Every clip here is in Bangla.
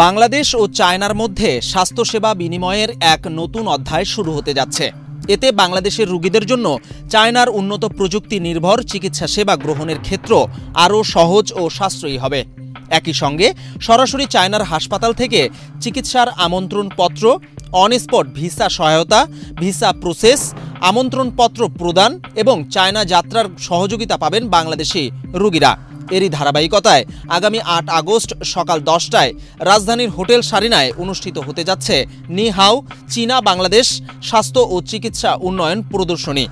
বাংলাদেশ ও চায়নার মধ্যে স্বাস্থ্যসেবা বিনিময়ের এক নতুন অধ্যায় শুরু হতে যাচ্ছে। এতে বাংলাদেশের রোগীদের জন্য চায়নার উন্নত প্রযুক্তি নির্ভর চিকিৎসা সেবা গ্রহণের ক্ষেত্র আরও সহজ ও সাশ্রয়ী হবে। একই সঙ্গে সরাসরি চায়নার হাসপাতাল থেকে চিকিৎসার আমন্ত্রণপত্র, অন স্পট ভিসা সহায়তা, ভিসা প্রসেস, আমন্ত্রণপত্র প্রদান এবং চায়না যাত্রার সহযোগিতা পাবেন বাংলাদেশি রোগীরা। এরই ধারাবাহিকতায় আগামী ৮ আগস্ট সকাল ১০টায় রাজধানীর হোটেল সারিনায় অনুষ্ঠিত হতে যাচ্ছে নি হাও চীনা বাংলাদেশ স্বাস্থ্য ও চিকিৎসা উন্নয়ন প্রদর্শনী।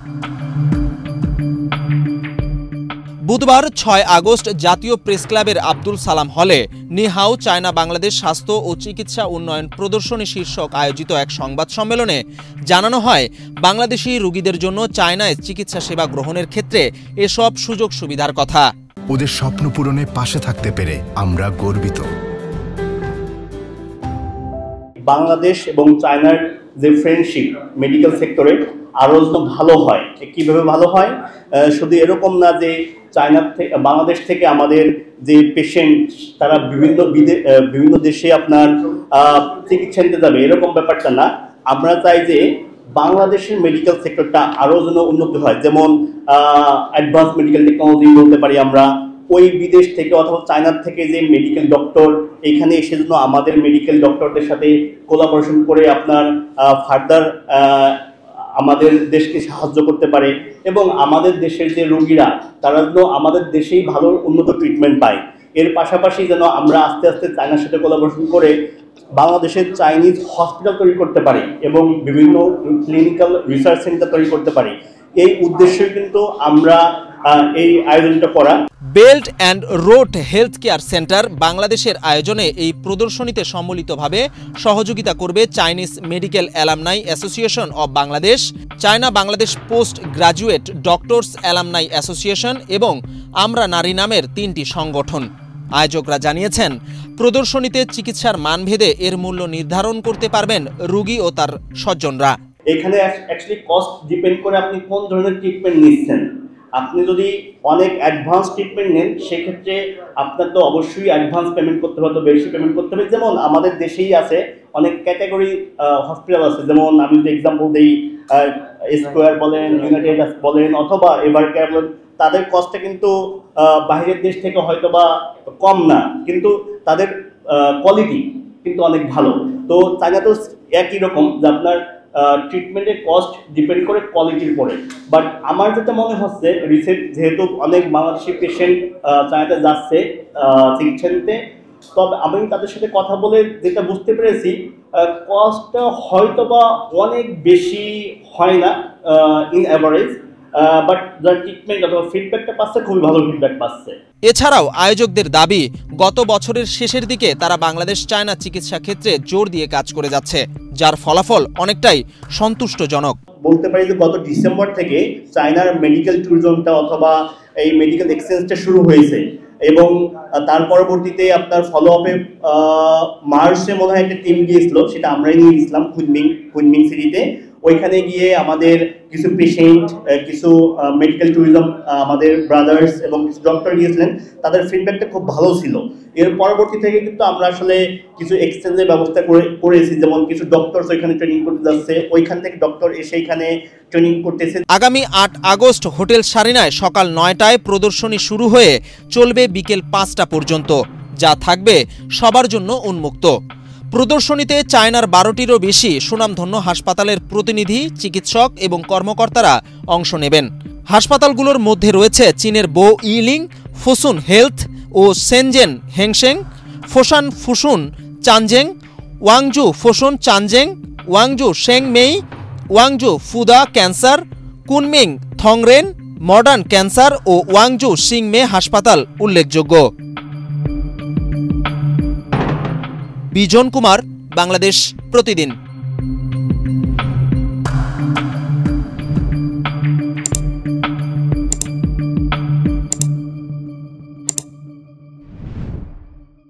বুধবার ৬ আগস্ট জাতীয় প্রেস ক্লাবের আব্দুল সালাম হলে নি হাও চায়না বাংলাদেশ স্বাস্থ্য ও চিকিৎসা উন্নয়ন প্রদর্শনী শীর্ষক আয়োজিত এক সংবাদ সম্মেলনে জানানো হয়, বাংলাদেশি রোগীদের জন্য চায়নায় চিকিৎসা সেবা গ্রহণের ক্ষেত্রে এসব সুযোগ সুবিধার কথা। ওদের স্বপ্ন পূরণে পাশে থাকতে পেরে আমরা গর্বিত। বাংলাদেশ এবং চায়নার যে ফ্রেন্ডশিপ মেডিকেল সেক্টরে আরও ভালো হয়। কিভাবে ভালো হয়? শুধু এরকম না যে চায়না থেকে বাংলাদেশ থেকে আমাদের যে পেশেন্ট তারা বিভিন্ন দেশে আপনার চিকিৎসা নিতে যাবে, এরকম ব্যাপারটা না। আমরা চাই যে বাংলাদেশের মেডিকেল সেক্টরটা আরও যেন উন্নত হয়। যেমন অ্যাডভান্স মেডিকেল টেকনোলজি বলতে পারি আমরা, ওই বিদেশ থেকে অথবা চায়নার থেকে যে মেডিকেল ডক্টর এখানে এসে যেন আমাদের মেডিকেল ডক্টরদের সাথে কোলাবোরেশন করে আপনার ফার্দার আমাদের দেশকে সাহায্য করতে পারে এবং আমাদের দেশের যে রোগীরা তারা যেন আমাদের দেশেই ভালো উন্নত ট্রিটমেন্ট পায়। এর পাশাপাশি যেন আমরা আস্তে আস্তে চায়নার সাথে কোলাবোরেশন করে বাংলাদেশের চাইনিজ হসপিটাল তৈরি করতে পারি এবং বিভিন্ন ক্লিনিক্যাল রিসার্চ সেন্টার তৈরি করতে পারি। এই উদ্দেশ্যে কিন্তু আমরা এই আয়োজনটা করা। Belt and road health care centre বাংলাদেশের আয়োজনে এই প্রদর্শনীতে সম্মিলিতভাবে সহযোগিতা করবে Chinese medical alumni association of Bangladesh, China Bangladesh post graduate doctors alumni association এবং আমরা নারী নামের ৩টি সংগঠন। আয়োজকরা জানিয়েছেন, প্রদর্শনীতে চিকিৎসার মানভেদে এর মূল্য নির্ধারণ করতে পারবেন রোগী ও তার স্বজনরা। এখানে অ্যাকচুয়ালি কস্ট ডিপেন্ড করে আপনি কোন ধরনের ট্রিটমেন্ট নিচ্ছেন। আপনি যদি অনেক অ্যাডভান্স ট্রিটমেন্ট নেন সেক্ষেত্রে আপনার তো অবশ্যই অ্যাডভান্স পেমেন্ট করতে হবে, বেশি পেমেন্ট করতে হবে। যেমন আমাদের দেশেই আছে অনেক ক্যাটাগরি হসপিটাল আছে, যেমন আমি যদি এক্সাম্পল দিই, স্কোয়ার বলেন, ইউনাইটেড বলেন অথবা এভার কেয়ার বলেন, তাদের কস্টটা কিন্তু বাইরের দেশ থেকে হয়তো বা কম না, কিন্তু তাদের কোয়ালিটি কিন্তু অনেক ভালো। তো চায়নাতেও একই রকম যে আপনার ট্রিটমেন্টের কস্ট ডিপেন্ড করে কোয়ালিটির উপরে। বাট আমার যেটা মনে হচ্ছে, রিসেন্ট যেহেতু অনেক বাংলাদেশি পেশেন্ট চায়নাতে যাচ্ছে চিকিৎসা নিতে, তবে আমি তাদের সাথে কথা বলে যেটা বুঝতে পেরেছি, কস্টটা হয়তো বা অনেক বেশি হয় না ইন অ্যাভারেজ, বাট যার ট্রিটমেন্ট অথবা ফিডব্যাকটা পাচ্ছে খুবই ভালো ফিডব্যাক পাচ্ছে। এছাড়াও আয়োজকদের দাবি, গত বছরের শেষের দিকে তারা বাংলাদেশ চায়না চিকিৎসা ক্ষেত্রে জোর দিয়ে কাজ করে যাচ্ছে, যার ফলাফল অনেকটাই সন্তুষ্টজনক। বলতে পারি যে গত ডিসেম্বর থেকে চায়নার মেডিকেল ট্যুরিজমটা অথবা এই মেডিকেল এক্সচেঞ্জটা শুরু হয়েছে এবং তার পরবর্তীতে আপনার ফলো আপে মার্চে মনে হয় একটা টিম গিয়েছিল, সেটা আমরাই নিয়ে গেছিলাম কুনমিং সিটিতে। ওইখানে গিয়ে আমাদের কিছু পেশেন্ট, কিছু মেডিকেল ট্যুরিজম আমাদের ব্রাদার্স এবং কিছু ডক্টর গিয়েছিলেন, তাদের ফিডব্যাকটা খুব ভালো ছিল। এর পরবর্তী থেকে কিন্তু আমরা আসলে কিছু এক্সচেঞ্জের ব্যবস্থা করেছি, যেমন কিছু ডক্টরস ওইখানে ট্রেনিং করতে যাচ্ছে, ওইখান থেকে ডক্টর এসে এখানে ট্রেনিং করতেছে। আগামী ৮ আগস্ট হোটেল সারিনায় সকাল ৯টায় প্রদর্শনী শুরু হয়ে চলবে বিকেল ৫টা পর্যন্ত, যা থাকবে সবার জন্য উন্মুক্ত। প্রদর্শনীতে চায়নার ১২টিরও বেশি সুনামধন্য হাসপাতালের প্রতিনিধি, চিকিৎসক এবং কর্মকর্তারা অংশ নেবেন। হাসপাতালগুলোর মধ্যে রয়েছে চীনের বো ইলিং ফুসুন হেলথ ও Shenzhen Hengsheng, Foshan Fosun Chancheng, ওয়াংজু ফুসুন চানজেং, ওয়াংজু শেং মেই, ওয়াংজু Fuda cancer, Kunming Tongren modern cancer ও ওয়াংজু সিংমে হাসপাতাল উল্লেখযোগ্য। বিজন কুমার, বাংলাদেশ প্রতিদিন।